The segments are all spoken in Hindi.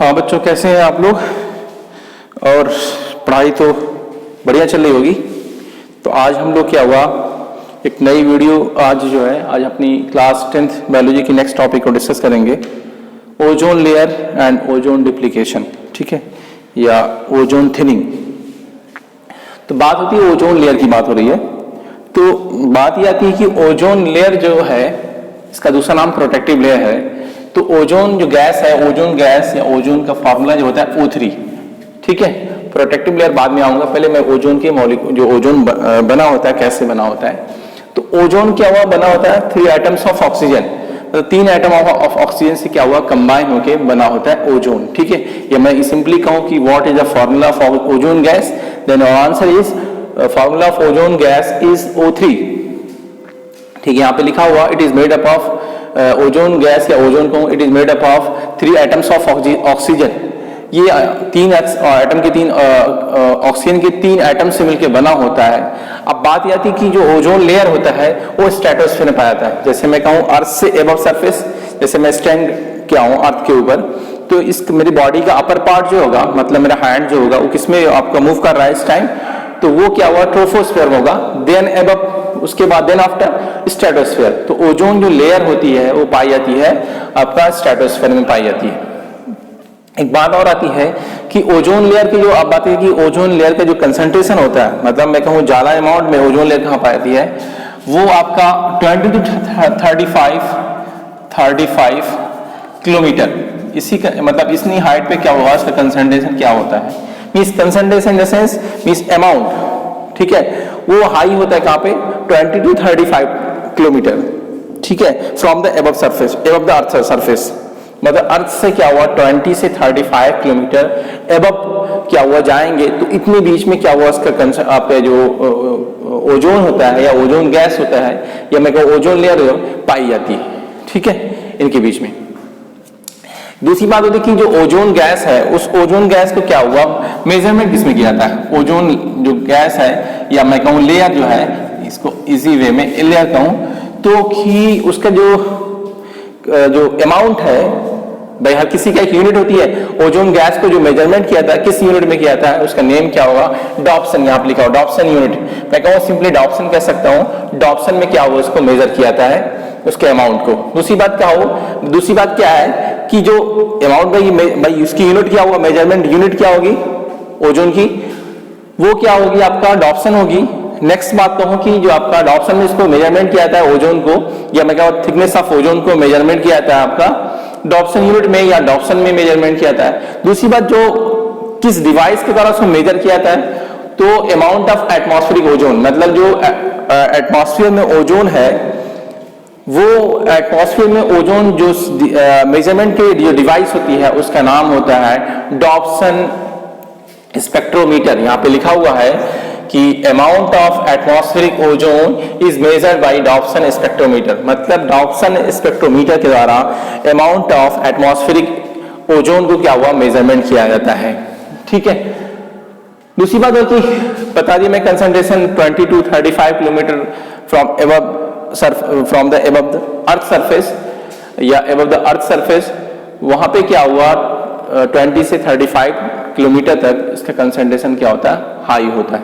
हाँ बच्चों, कैसे हैं आप लोग? और पढ़ाई तो बढ़िया चल रही होगी। तो आज हम लोग क्या हुआ, एक नई वीडियो आज अपनी क्लास 10th बायोलॉजी की नेक्स्ट टॉपिक को डिस्कस करेंगे, ओजोन लेयर एंड ओजोन डिप्लीकेशन। ठीक है, या ओजोन थिनिंग। तो बात होती है ओजोन लेयर की, बात हो रही है। तो बात ये आती है कि ओजोन लेयर जो है, इसका दूसरा नाम प्रोटेक्टिव लेयर है। तो ओजोन जो गैस है, ओजोन गैस या ओजोन का फॉर्मूला जो होता है O3। ठीक है, प्रोटेक्टिव लेयर बाद में आऊंगा, पहले मैं ओजोन के मॉलिक्यूल जो ओजोन बना होता है कैसे बना होता है। तो ओजोन क्या हुआ, बना होता है 3 एटम्स ऑफ ऑक्सीजन। तो 3 एटम ऑफ ऑक्सीजन से क्या हुआ, कंबाइन होके बना होता है ओजोन। ठीक है, या मैं सिंपली कहूं कि what is the formula for ozone gas, then our answer is formula of ozone gas is O3। ठीक है, यहाँ पे लिखा हुआ it is made up of ozone gas या ओजोन को, it is made up of 3 atoms of oxygen. ये 3 एटम के 3 ऑक्सीजन के 3 एटम से मिलकर बना होता है। अब बात यह आती कि जो ओजोन लेयर होता है वो स्ट्रेटोस्फीयर में पाया जाता है। जैसे मैं कहूँ अर्थ से एबव सरफेस, जैसे मैं स्टैंड किया हूँ अर्थ के ऊपर, तो इस मेरी बॉडी का अपर पार्ट जो होगा, मतलब मेरा हैंड जो होगा वो किसमें आपका मूव कर रहा है इस टाइम, तो वो क्या हुआ, ट्रोपोस्फीयर में होगा। देन एबव, उसके बाद देन आफ्टर स्ट्रेटोस्फीयर। तो ओजोन जो लेयर होती है वो पाई जाती है आपका स्ट्रेटोस्फीयर में पाई जाती है। एक बात और आती है कि ओजोन लेयर की जो आप बात है कि ओजोन लेयर का जो कंसंट्रेशन होता है, मतलब मैं कहूँ ज्यादा अमाउंट में ओजोन लेयर कहाँ पाई जाती है, वो आपका 20 to 35 किलोमीटर, इसी का मतलब इतनी हाइट पे क्या होगा, इसका कंसंट्रेशन क्या होता है, means concentration in the sense means amount. ठीक है, वो हाई होता है कहाँ पे, 20 to 35 किलोमीटर। ठीक है, from the above surface, above the earth surface, मतलब अर्थ से क्या हुआ 20 से 35 किलोमीटर एबव क्या हुआ जाएंगे, तो इतने बीच में क्या हुआ इसका आपका जो ओजोन होता है या ओजोन गैस होता है या मैं कहूँ ओजोन लेयर पाई जाती है। ठीक है, इनके बीच में। दूसरी बात होती है कि जो ओजोन गैस है, उस ओजोन गैस को क्या हुआ, मेजरमेंट किसमें किया जाता है, ओजोन जो गैस है या मैं कहूँ लेयर जो है, इसको इजी वे में लेयर कहूँ, तो कि उसका जो अमाउंट है, भाई हर किसी का एक यूनिट होती है। ओजोन गैस को जो मेजरमेंट किया था किस यूनिट में किया था, उसका नेम क्या होगा, डॉप्सन। यहाँ पे लिखा हो डॉप्सन यूनिट, मैं कहूँ सिंपली डॉप्सन कह सकता हूँ। डॉप्सन में क्या हुआ, उसको मेजर किया जाता है उसके अमाउंट को। दूसरी बात क्या है कि जो अमाउंट भाई उसकी यूनिट क्या हुआ, मेजरमेंट यूनिट क्या होगी ओजोन की, वो क्या होगी आपका डॉप्सन होगी। नेक्स्ट बात कहूं कि जो आपका डॉप्सन में इसको मेजरमेंट किया जाता है ओजोन को, या मैं कहूँ थिकनेस ऑफ ओजोन को मेजरमेंट किया जाता है आपका डॉप्सन यूनिट में या डॉप्सन में मेजरमेंट किया जाता है। दूसरी बात, जो किस डिवाइस के द्वारा उसको मेजर किया जाता है, तो अमाउंट ऑफ एटमॉस्फेरिक ओजोन, मतलब जो एटमॉस्फेयर में ओजोन है, वो एटमॉस्फेयर में ओजोन जो मेजरमेंट के जो डिवाइस होती है उसका नाम होता है डॉप्सन स्पेक्ट्रोमीटर। यहाँ पे लिखा हुआ है कि amount of atmospheric ozone is measured by Dobson spectrometer, मतलब डॉप्सन स्पेक्ट्रोमीटर के द्वारा अमाउंट ऑफ एटमॉस्फेरिक ओजोन को क्या हुआ, मेजरमेंट किया जाता है। ठीक है, दूसरी बात है कि बता दिए मैं concentration 20 to 35 kilometre from the above the earth surface या एबव द अर्थ सरफेस, वहां पे क्या हुआ 20 से 35 किलोमीटर तक इसका कंसंट्रेशन क्या होता है, हाई होता है।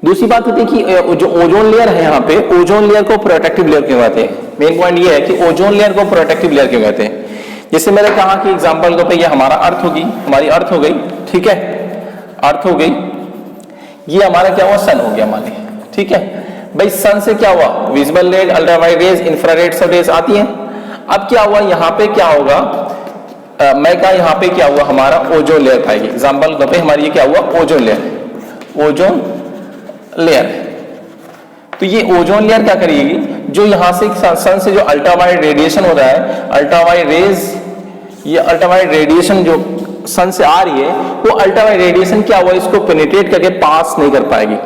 दूसरी बात होती है कि जो ओजोन लेयर है, यहाँ पे ओजोन लेयर को प्रोटेक्टिव लेयर क्यों कहते हैं। मेन पॉइंट ये है कि ओजोन लेयर को प्रोटेक्टिव लेयर क्यों कहते हैं। जैसे मैंने कहा कि एग्जांपल के पे ये हमारा अर्थ होगी, हमारी अर्थ हो गई। ठीक है, अर्थ हो गई, ये हमारा क्या हुआ, सन हो गया मान ली। ठीक है भाई, सन से क्या हुआ, visible raise, ultraviolet rays, infrared सब रेज आती हैं। अब क्या हुआ, यहाँ पे क्या होगा, मैं कहा यहाँ पे क्या हुआ, हमारा ओजोन लेयर पाएगी। एग्जाम्पल पे हमारी ये क्या हुआ, ओजोन लेयर, ओजोन लेयर। तो ये ओजोन लेयर क्या करेगी, जो यहाँ से सन से जो अल्ट्रावायलेट रेडिएशन हो रहा है, अल्ट्रावायलेट रेज, ये अल्ट्रावायलेट रेडिएशन जो सन से आ रही है, वो अल्ट्रावायलेट रेडिएशन क्या हुआ, इसको पेनिट्रेट करके पास नहीं कर पाएगी।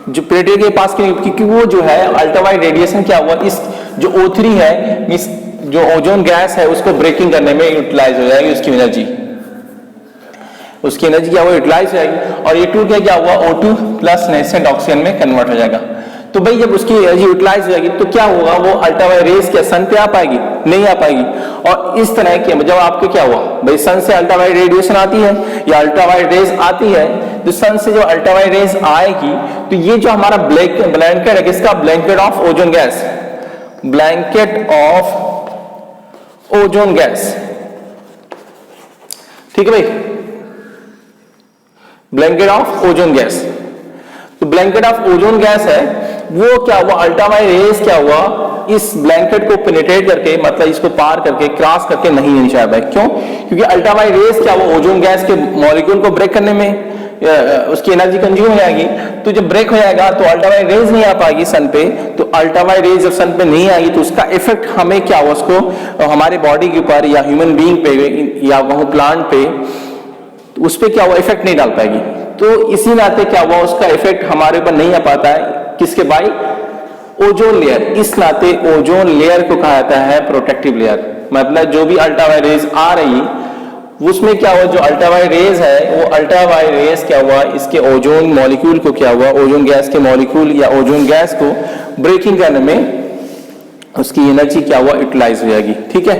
जो पेनिट्रेट के पास क्योंकि वो जो है अल्ट्रावायलेट रेडिएशन क्या हुआ, इस जो O3 है, मींस जो ओजोन गैस है, उसको ब्रेकिंग करने में यूटिलाइज हो जाएगी उसकी एनर्जी क्या हुआ, यूटिलाइज हो जाएगी। और ये टू क्या हुआ, O2 प्लस नेसेंट ऑक्सीजन में कन्वर्ट हो जाएगा। तो भाई जब उसकी एनर्जी यूटिलाइज हो जाएगी तो क्या होगा, वो अल्ट्रावायलेट रेज क्या सन पे आ पाएगी, नहीं आ पाएगी। और इस तरह के जब आपके क्या हुआ भाई, सन से अल्ट्रावायलेट रेडिएशन आती है या अल्ट्रावायलेट रेज आती है, तो सन से जो अल्ट्रावायलेट रेज आएगी तो ये जो हमारा ब्लैंकेट है किसका, blanket of ozone gas, blanket of ozone gas, ठीक है भाई, ब्लैंकेट ऑफ ओजोन गैस। तो ब्लैंकेट ऑफ ओजोन गैस है वो क्या हुआ, अल्ट्रावायलेट रेज क्या हुआ, इस ब्लैंकेट को पेनिट्रेट करके मतलब इसको पार करके क्रॉस करके नहीं नीचे आ पाए। क्यों, क्योंकि अल्ट्रावायलेट रेज क्या हुआ, ओजोन गैस के मॉलिक्यूल को ब्रेक करने में उसकी एनर्जी कंज्यूम हो जाएगी। तो जब ब्रेक हो जाएगा तो अल्ट्रावायलेट रेज नहीं आ पाएगी सन पे, तो अल्ट्रावायलेट रेज जब सन पे नहीं आएगी तो उसका इफेक्ट हमें क्या हुआ, उसको हमारे बॉडी के ऊपर या ह्यूमन बीइंग पे या वह प्लांट पे, तो उस पर क्या हुआ, इफेक्ट नहीं डाल पाएगी। तो इसी नाते क्या हुआ, उसका इफेक्ट हमारे ऊपर नहीं आ पाता है, किसके बाई, ओजोन लेयर। इस नाते ओजोन लेयर को कहा जाता है प्रोटेक्टिव लेयर। मतलब जो भी अल्ट्रावायलेट रेज आ रही उसमें क्या हुआ, जो अल्ट्रावायलेट रेज है वो अल्ट्रावायलेट रेज क्या हुआ, इसके ओजोन मॉलिक्यूल को क्या हुआ, ओजोन गैस के मॉलिक्यूल या ओजोन गैस को ब्रेकिंग करने में उसकी एनर्जी क्या हुआ, यूटिलाइज हो जाएगी, ठीक है।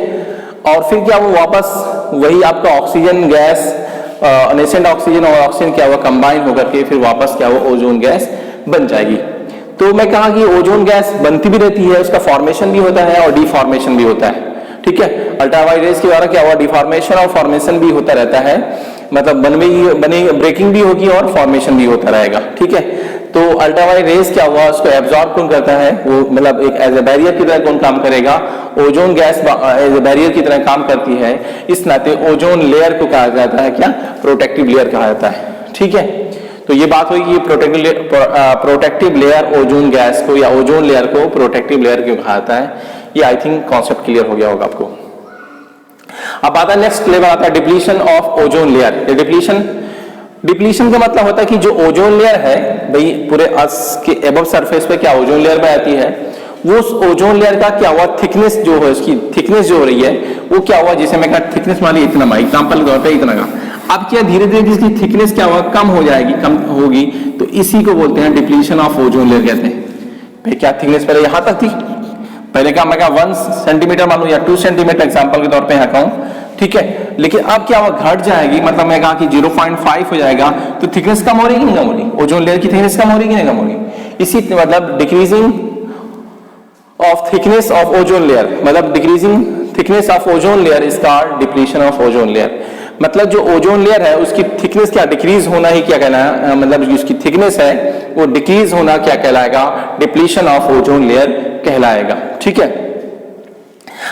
और फिर क्या हुआ, वापस वही आपका ऑक्सीजन गैस, नेसेंट ऑक्सीजन और ऑक्सीजन क्या हुआ, कंबाइन होकर के फिर वापस क्या हुआ, ओजोन गैस बन जाएगी। तो मैं कहा कि ओजोन गैस बनती भी रहती है, उसका फॉर्मेशन भी होता है और डिफॉर्मेशन भी होता है, ठीक है। अल्ट्रावायलेट रेज के द्वारा क्या हुआ, डिफॉर्मेशन और फॉर्मेशन भी होता रहता है, मतलब बने ब्रेकिंग भी होगी और फॉर्मेशन भी होता रहेगा, ठीक है। तो अल्ट्रावायलेट रेज क्या हुआ, उसको एब्जॉर्ब कौन करता है, वो मतलब एक एज ए बैरियर की तरह कौन काम करेगा, ozone gas as a barrier की तरह काम करती है। इस नाते ओजोन लेयर को कहा जाता है क्या, प्रोटेक्टिव लेयर कहा जाता है, ठीक है। तो ये बात हुई कि प्रोटेक्टिव लेयर ओजोन गैस को या ओजोन लेयर को प्रोटेक्टिव लेयर क्यों कहा जाता है, ये आई थिंक कॉन्सेप्ट क्लियर हो गया होगा आपको। अब आता है नेक्स्ट लेवल, आता है depletion of ozone layer. Depletion का मतलब होता है कि जो ओजोन लेयर है भाई पूरे अर्थ के एबव सरफेस पे क्या ओजोन लेयर में आती है, वो उस ओजोन लेयर का क्या हुआ, थिकनेस जो है, उसकी थिकनेस जो हो रही है वो क्या हुआ, जैसे मैं कहा थिकनेस मान ली इतना, एग्जांपल के तौर पे इतना का, अब क्या धीरे धीरे जिसकी थिकनेस क्या हुआ, कम हो जाएगी, कम होगी, तो इसी को बोलते हैं डिप्लीशन ऑफ ओजोन लेयर कहते हैं। भाई क्या थिकनेस पहले यहां तक थी, पहले क्या मैं कहा 1 सेंटीमीटर मान लो या 2 सेंटीमीटर एग्जांपल के तौर पे यहाँ कहूं, ठीक है। लेकिन अब क्या हुआ, घट जाएगी, मतलब मैं कहा कि 0.5 हो जाएगा, तो थिकनेस कम हो रही है कि नहीं कम हो रही, ओजोन लेयर की थिकनेस कम हो रही है कि नहीं कम हो रही। इसी मतलब decreasing of thickness of ozone layer, मतलब decreasing thickness of ozone layer is called depletion of ozone layer. मतलब जो ओजोन लेयर है उसकी थिकनेस क्या डिक्रीज होना ही क्या कहना है, मतलब उसकी थिकनेस है वो डिक्रीज होना क्या कहलाएगा, डिप्लीशन ऑफ ओजोन लेयर कहलाएगा, ठीक है।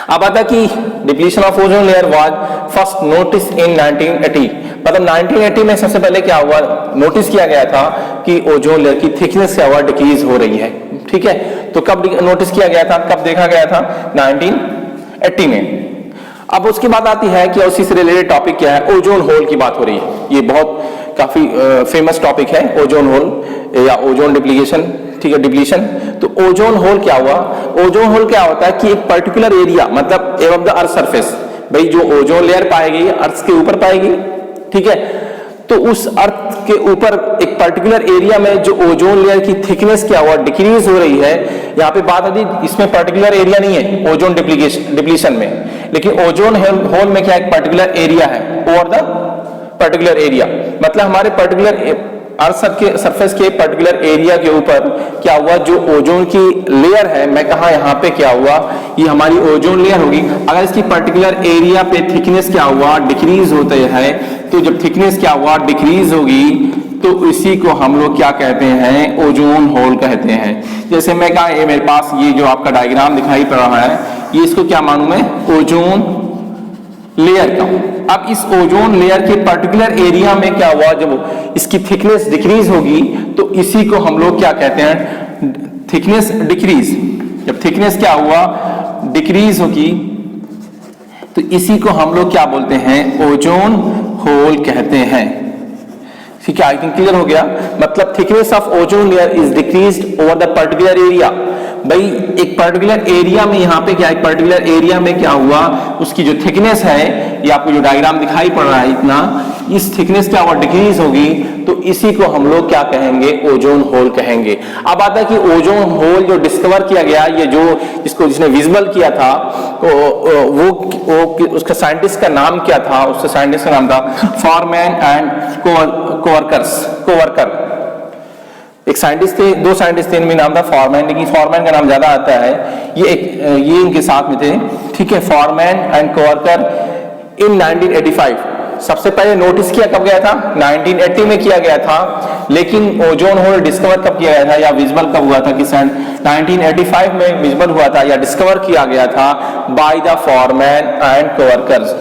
अब आता कि depletion of ozone layer was first notice in 1980, मतलब 1980 में सबसे पहले क्या हुआ, नोटिस किया गया था कि ओजोन लेयर की थिकनेस क्या हुआ, डिक्रीज हो रही है, ठीक है। तो कब नोटिस किया गया था, कब देखा गया था, 1980 में। अब उसकी बात आती है कि उसी से रिलेटेड टॉपिक क्या है, ओजोन होल की बात हो रही है। ये बहुत काफी फेमस टॉपिक है ओजोन होल या ओजोन डिप्लीशन, ठीक है, डिप्लीशन। तो ओजोन होल क्या हुआ, ओजोन होल क्या होता है कि एक पर्टिकुलर एरिया, मतलब एबव द अर्थ सरफेस, भाई जो ओजोन लेयर पाएगी अर्थ के ऊपर पाएगी, ठीक है। तो उस अर्थ के ऊपर एक पर्टिकुलर एरिया में जो ओजोन लेयर की थिकनेस क्या हुआ, डिक्रीज हो रही है। यहाँ पे बात आती इसमें पर्टिकुलर एरिया नहीं है ओजोन डिप्लीशन में, लेकिन ओजोन होल में क्या एक पर्टिकुलर एरिया है, ओवर द पर्टिकुलर एरिया, मतलब हमारे पर्टिकुलर अर्थ के सरफेस के पर्टिकुलर एरिया के ऊपर क्या हुआ, जो ओजोन की लेयर है, मैं कहा यहाँ पे क्या हुआ, ये हमारी ओजोन लेयर होगी। अगर इसकी पर्टिकुलर एरिया पे थिकनेस क्या हुआ, डिक्रीज होते हैं, तो जब थिकनेस क्या हुआ, डिक्रीज होगी, तो इसी को हम लोग क्या कहते हैं, ओजोन होल कहते हैं। जैसे मैं कहा ये मेरे पास ये जो आपका डायग्राम दिखाई पड़ रहा है, ये इसको क्या मानूं मैं, ओजोन लेयर का। अब इस ओजोन लेयर के पर्टिकुलर एरिया में क्या हुआ, जब इसकी थिकनेस डिक्रीज होगी, तो इसी को हम लोग क्या कहते हैं, थिकनेस डिक्रीज। जब थिकनेस क्या हुआ, डिक्रीज होगी, तो इसी को हम लोग क्या बोलते हैं, ओजोन होल कहते हैं, ठीक है। आई थिंक क्लियर हो गया। मतलब thickness of ozone layer is decreased over the particular area, भाई एक पर्टिकुलर एरिया में यहाँ पे क्या, एक पर्टिकुलर एरिया में क्या हुआ, उसकी जो थिकनेस है, ये आपको जो डायग्राम दिखाई पड़ रहा है इतना, इस थिकनेस क्या हुआ, डिक्रीज होगी, तो इसी को हम लोग क्या कहेंगे, ओजोन होल कहेंगे। अब आता है कि ओजोन होल जो डिस्कवर किया गया, ये जो इसको जिसने विजिबल किया था, वो उसका साइंटिस्ट का नाम क्या था, उसका साइंटिस्ट का नाम था फॉरमैन एंड कोवर्कर। एक साइंटिस्ट थे, दो साइंटिस्ट थे, इनमें नाम था फॉरमैन, लेकिन फॉरमैन का नाम ज्यादा आता है, ये इनके साथ में थे, ठीक है, फॉरमैन एंड कोवर्कर इन 1985। सबसे पहले नोटिस किया कब गया था, 1980 में किया गया था, लेकिन ओजोन होल डिस्कवर कब किया गया था या विजिबल कब हुआ था कि 1985 में विजिबल हुआ था या डिस्कवर किया गया था by the Farman and coworkers,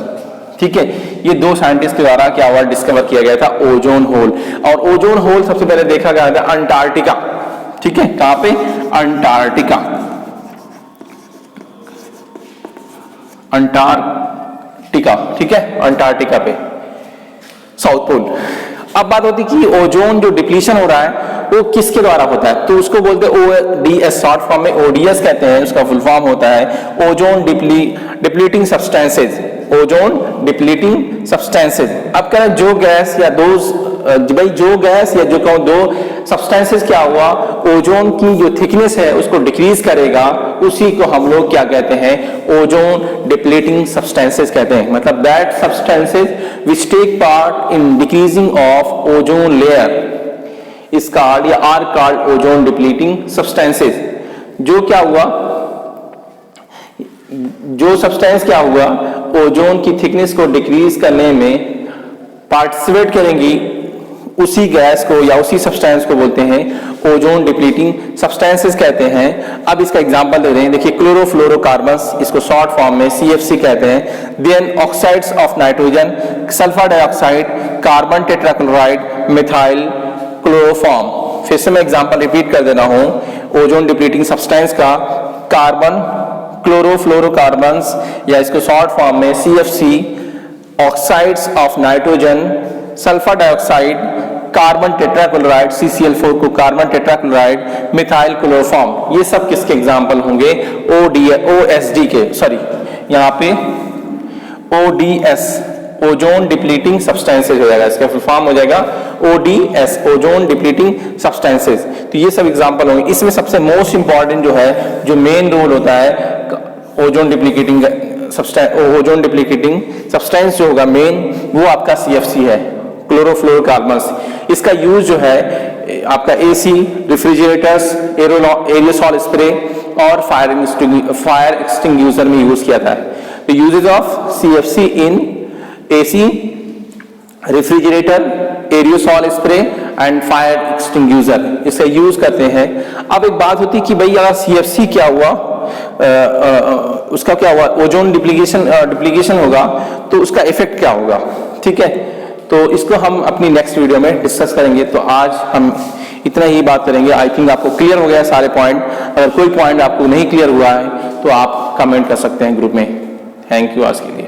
ठीक है। ये दो साइंटिस्ट के द्वारा क्या हुआ, डिस्कवर किया गया था ओजोन होल। और ओजोन होल सबसे पहले देखा गया था अंटार्कटिका, ठीक है, कहां पे, अंटार्कटिका, अंटार्कटिका, ठीक है, अंटार्कटिका पे, साउथ पोल। अब बात होती कि ओजोन जो डिप्लीशन हो रहा है वो किसके द्वारा होता है, तो उसको बोलते हैं ओडीएस, शॉर्ट फॉर्म में ओडीएस कहते हैं, उसका फुल फॉर्म होता है ozone depleting substances, ozone depleting substances. अब कह रहे जो गैस या जो गैस या जो कहूं दो सब्सटेंसेज क्या हुआ, ओजोन की जो थिकनेस है उसको डिक्रीज करेगा, उसी को हम लोग क्या कहते हैं, ओजोन डिप्लीटिंग सब्सटेंसेज कहते हैं। मतलब that substances which take part in decreasing of ozone layer is called या are called ozone depleting substances. जो क्या हुआ, जो सब्सटेंस क्या हुआ, ओजोन की थिकनेस को डिक्रीज करने में पार्टिसिपेट करेंगी, उसी गैस को या उसी सब्सटेंस को बोलते हैं ओजोन डिप्लीटिंग सब्सटेंसेस कहते हैं। अब इसका एग्जांपल दे रहे हैं, देखिए क्लोरोफ्लोरोकार्बन्स, इसको शॉर्ट फॉर्म में CFC कहते हैं, then oxides of nitrogen, sulphur dioxide, carbon tetrachloride, methyl chloroform. फिर से मैं एग्जांपल रिपीट कर दे रहा हूं ओजोन डिप्लीटिंग सब्सटेंस का, कार्बन क्लोरोफ्लोरोकार्बन्स या इसको शॉर्ट फॉर्म में CFC, oxides of nitrogen, sulphur dioxide, carbon tetrachloride, CCl4 को कार्बन टेट्राक्लोराइड, मिथाइल क्लोरोफॉर्म, ये सब किसके एग्जांपल होंगे, OSD के, सॉरी यहाँ पे ODS, ओजोन डिप्लीटिंग सब्सटेंसेज हो जाएगा, इसका फुल फॉर्म हो जाएगा ODS, ओजोन डिप्लीटिंग सब्सटेंसेज। तो ये सब एग्जांपल होंगे। इसमें सबसे मोस्ट इंपॉर्टेंट जो है, जो मेन रोल होता है ओजोन डिप्लीटिंग सब्सटेंस जो होगा मेन, वो आपका CFC है, क्लोरोफ्लोरोकार्बन्स। इसका यूज जो है आपका AC, रेफ्रिजरेटर्स, एरियोसॉल स्प्रे और फायर एक्सटिंग्यूशर में यूज किया था। तो uses of CFC in AC, refrigerator, aerosol spray and fire extinguisher, इसका यूज करते हैं। अब एक बात होती कि भाई अगर CFC क्या हुआ, उसका क्या हुआ, ओजोन डिप्लीकेशन होगा, तो उसका इफेक्ट क्या होगा, ठीक है। तो इसको हम अपनी नेक्स्ट वीडियो में डिस्कस करेंगे। तो आज हम इतना ही बात करेंगे। आई थिंक आपको क्लियर हो गया सारे पॉइंट। अगर कोई पॉइंट आपको नहीं क्लियर हुआ है तो आप कमेंट कर सकते हैं ग्रुप में। थैंक यू आज के लिए।